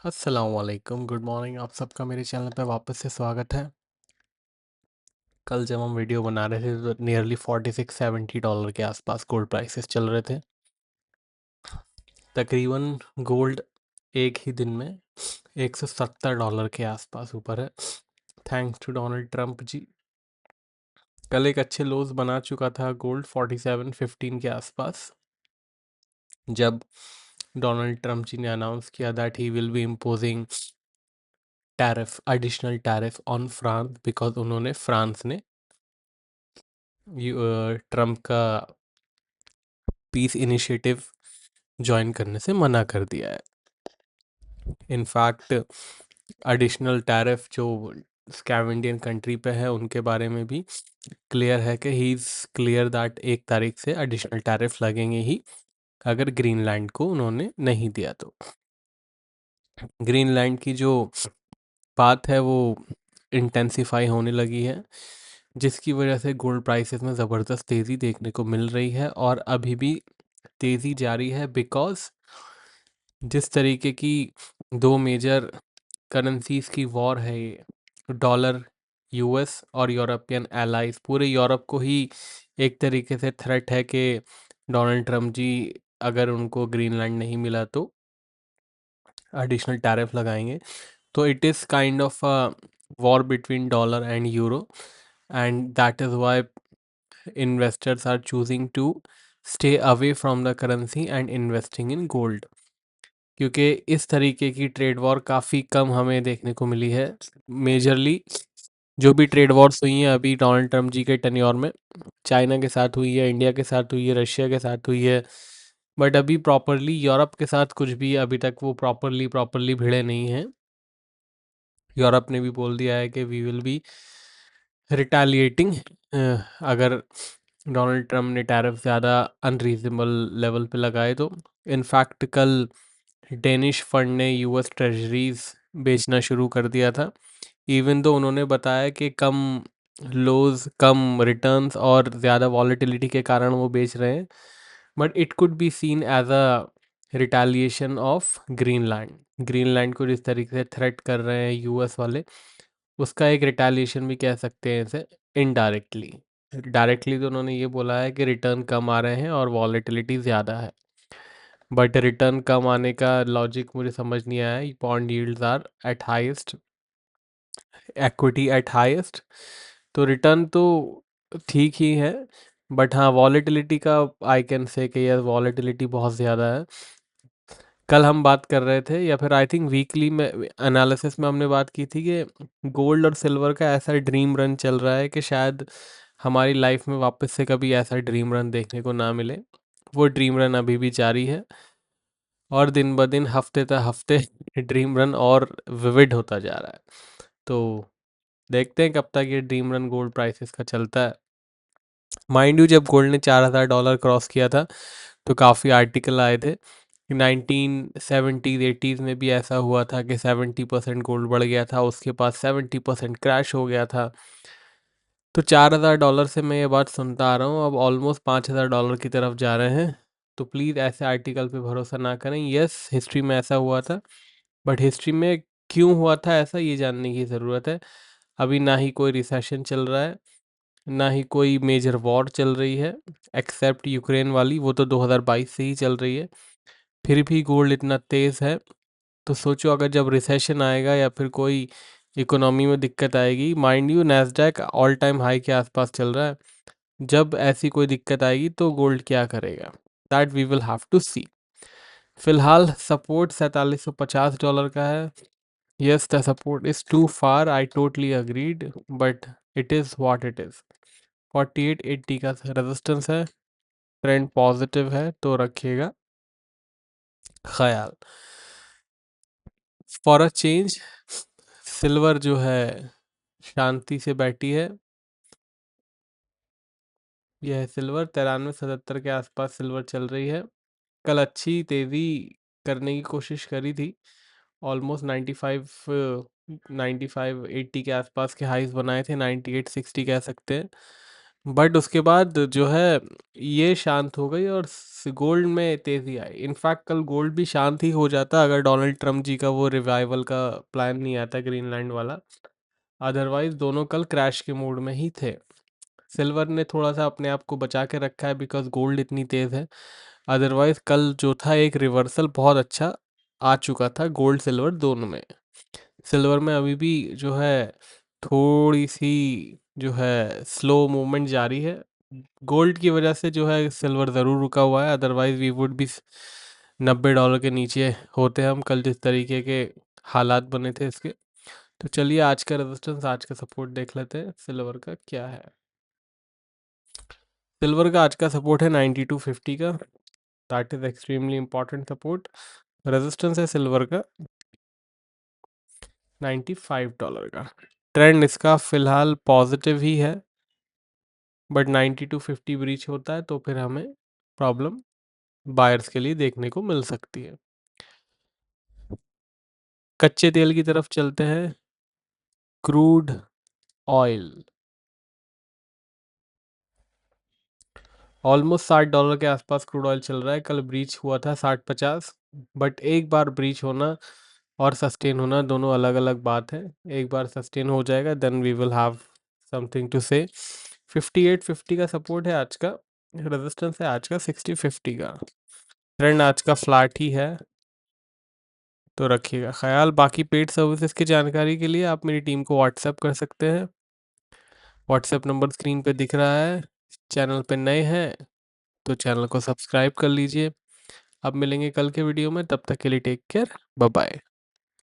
अस्सलामुअलैकुम, good morning. आप सबका मेरे चैनल पे वापस से स्वागत है। कल जब हम वीडियो बना रहे थे तो नियरली $46-70 के आसपास गोल्ड प्राइसेस चल रहे थे। तकरीबन गोल्ड एक ही दिन में $170 के आसपास ऊपर है, थैंक्स टू डोनाल्ड ट्रंप जी। कल एक अच्छे लोज बना चुका था गोल्ड 4715 के आसपास, जब डोनाल्ड ट्रंप जी ने अनाउंस किया that he will be imposing additional tariff on France, because उन्होंने फ्रांस ने ट्रंप का पीस इनिशिएटिव ज्वाइन करने से मना कर दिया है। इनफैक्ट एडिशनल टैरिफ जो स्कैवेंडियन कंट्री पे है उनके बारे में भी क्लियर है कि ही इज़ क्लियर दैट 1 तारीख से एडिशनल टैरिफ लगेंगे ही, अगर ग्रीनलैंड को उन्होंने नहीं दिया तो। ग्रीनलैंड की जो बात है वो इंटेंसिफाई होने लगी है, जिसकी वजह से गोल्ड प्राइसेस में ज़बरदस्त तेज़ी देखने को मिल रही है और अभी भी तेज़ी जारी है, बिकॉज जिस तरीके की दो मेजर करेंसीज की वॉर है ये, डॉलर यूएस और यूरोपियन एलाइज, पूरे यूरोप को ही एक तरीके से थ्रेट है कि डोनाल्ड ट्रम्प जी अगर उनको ग्रीनलैंड नहीं मिला तो एडिशनल टैरिफ लगाएंगे। तो it is kind of a war between dollar and euro, and that is why investors are choosing to stay away from the currency and investing in gold, क्योंकि इस तरीके की ट्रेड वॉर काफ़ी कम हमें देखने को मिली है। मेजरली जो भी ट्रेड वॉर्स हुई हैं अभी डोनाल्ड ट्रम्प जी के टेन्योर में, चाइना के साथ हुई है, इंडिया के साथ हुई है, रशिया के साथ हुई है, बट अभी प्रॉपरली यूरोप के साथ कुछ भी अभी तक वो प्रॉपरली भिड़े नहीं हैं। यूरोप ने भी बोल दिया है कि वी विल बी रिटेलिएटिंग अगर डोनाल्ड ट्रम्प ने टैरिफ ज़्यादा अनरीजनेबल लेवल पे लगाए तो। इनफैक्ट कल डेनिश फंड ने यूएस ट्रेजरीज बेचना शुरू कर दिया था, इवन दो उन्होंने बताया कि कम लोज, कम रिटर्न्स और ज़्यादा वॉलेटिलिटी के कारण वो बेच रहे हैं, but it could be seen as a retaliation of Greenland. Greenland को जिस तरीके से थ्रेट कर रहे हैं यूएस वाले, उसका एक रिटेलिएशन भी कह सकते हैं इसे, इनडायरेक्टली। डायरेक्टली तो उन्होंने ये बोला है कि रिटर्न कम आ रहे हैं और वॉलेटिलिटी ज़्यादा है, बट रिटर्न कम आने का लॉजिक मुझे समझ नहीं आया। Bond yields are at highest, equity at highest, तो रिटर्न तो ठीक ही है, बट हाँ वॉलेटिलिटी का आई कैन से कि यह वॉलेटिलिटी बहुत ज़्यादा है। कल हम बात कर रहे थे, या फिर आई थिंक वीकली में एनालिसिस में हमने बात की थी कि गोल्ड और सिल्वर का ऐसा ड्रीम रन चल रहा है कि शायद हमारी लाइफ में वापस से कभी ऐसा ड्रीम रन देखने को ना मिले। वो ड्रीम रन अभी भी जारी है और दिन ब दिन, हफ्ते तक हफ्ते ड्रीम रन और विविड होता जा रहा है। तो देखते हैं कब तक ये ड्रीम रन गोल्ड प्राइसेस का चलता है। माइंड यू, जब गोल्ड ने $4000 क्रॉस किया था तो काफ़ी आर्टिकल आए थे। 1970s 80s में भी ऐसा हुआ था कि 70% गोल्ड बढ़ गया था, उसके बाद 70% क्रैश हो गया था। तो $4000 से मैं ये बात सुनता आ रहा हूँ, अब ऑलमोस्ट $5000 की तरफ जा रहे हैं। तो प्लीज़ ऐसे आर्टिकल पे भरोसा ना करें। यस, हिस्ट्री में ऐसा हुआ था, बट हिस्ट्री में क्यों हुआ था ऐसा, ये जानने की ज़रूरत है। अभी ना ही कोई रिसेशन चल रहा है, ना ही कोई मेजर वॉर चल रही है, एक्सेप्ट यूक्रेन वाली, वो तो 2022 से ही चल रही है। फिर भी गोल्ड इतना तेज़ है, तो सोचो अगर जब रिसेशन आएगा या फिर कोई इकोनॉमी में दिक्कत आएगी, mind you Nasdaq all time high के आसपास चल रहा है, जब ऐसी कोई दिक्कत आएगी तो गोल्ड क्या करेगा, that we will have to see. फिलहाल सपोर्ट $4750 का है। Yes, the support is too far, I totally agreed, but it is what it is. 4880 का रेजिस्टेंस है, ट्रेंड पॉजिटिव है तो रखिएगा ख्याल। फॉर अ चेंज सिल्वर जो है शांति से बैठी है। यह सिल्वर 9377 के आसपास सिल्वर चल रही है। कल अच्छी तेज़ी करने की कोशिश करी थी, ऑलमोस्ट 95 80 के आसपास के हाइज बनाए थे, 9860 कह सकते हैं, बट उसके बाद जो है ये शांत हो गई और गोल्ड में तेज़ी आई। इनफैक्ट कल गोल्ड भी शांत ही हो जाता अगर डोनाल्ड ट्रम्प जी का वो रिवाइवल का प्लान नहीं आता ग्रीनलैंड वाला। अदरवाइज दोनों कल क्रैश के मूड में ही थे। सिल्वर ने थोड़ा सा अपने आप को बचा के रखा है बिकॉज गोल्ड इतनी तेज़ है। अदरवाइज कल जो था एक रिवर्सल बहुत अच्छा आ चुका था गोल्ड सिल्वर दोनों में। सिल्वर में अभी भी जो है थोड़ी सी जो है स्लो मूवमेंट जारी है। गोल्ड की वजह से जो है सिल्वर ज़रूर रुका हुआ है, अदरवाइज वी वुड भी $90 के नीचे होते हम कल जिस तरीके के हालात बने थे इसके। तो चलिए आज का रेजिस्टेंस आज का सपोर्ट देख लेते हैं सिल्वर का क्या है। सिल्वर का आज का सपोर्ट है 9250 का, that is extremely important support. Resistance है सिल्वर का $95 का। ट्रेंड इसका फिलहाल पॉजिटिव ही है, बट 9250 ब्रीच होता है तो फिर हमें प्रॉब्लम बायर्स के लिए देखने को मिल सकती है। कच्चे तेल की तरफ चलते हैं। क्रूड ऑयल ऑलमोस्ट $60 के आसपास क्रूड ऑयल चल रहा है। कल ब्रीच हुआ था 60-50, बट एक बार ब्रीच होना और सस्टेन होना दोनों अलग अलग बात है। एक बार सस्टेन हो जाएगा then we will have something to say. 5850 का सपोर्ट है आज का, रेजिस्टेंस है आज का 6050 का। ट्रेंड आज का फ्लैट ही है तो रखिएगा ख्याल। बाकी पेड सर्विसेज की जानकारी के लिए आप मेरी टीम को व्हाट्सएप कर सकते हैं। व्हाट्सएप नंबर स्क्रीन पे दिख रहा है। चैनल पे नए हैं तो चैनल को सब्सक्राइब कर लीजिए। अब मिलेंगे कल के वीडियो में, तब तक के लिए टेक केयर, बाय बाय।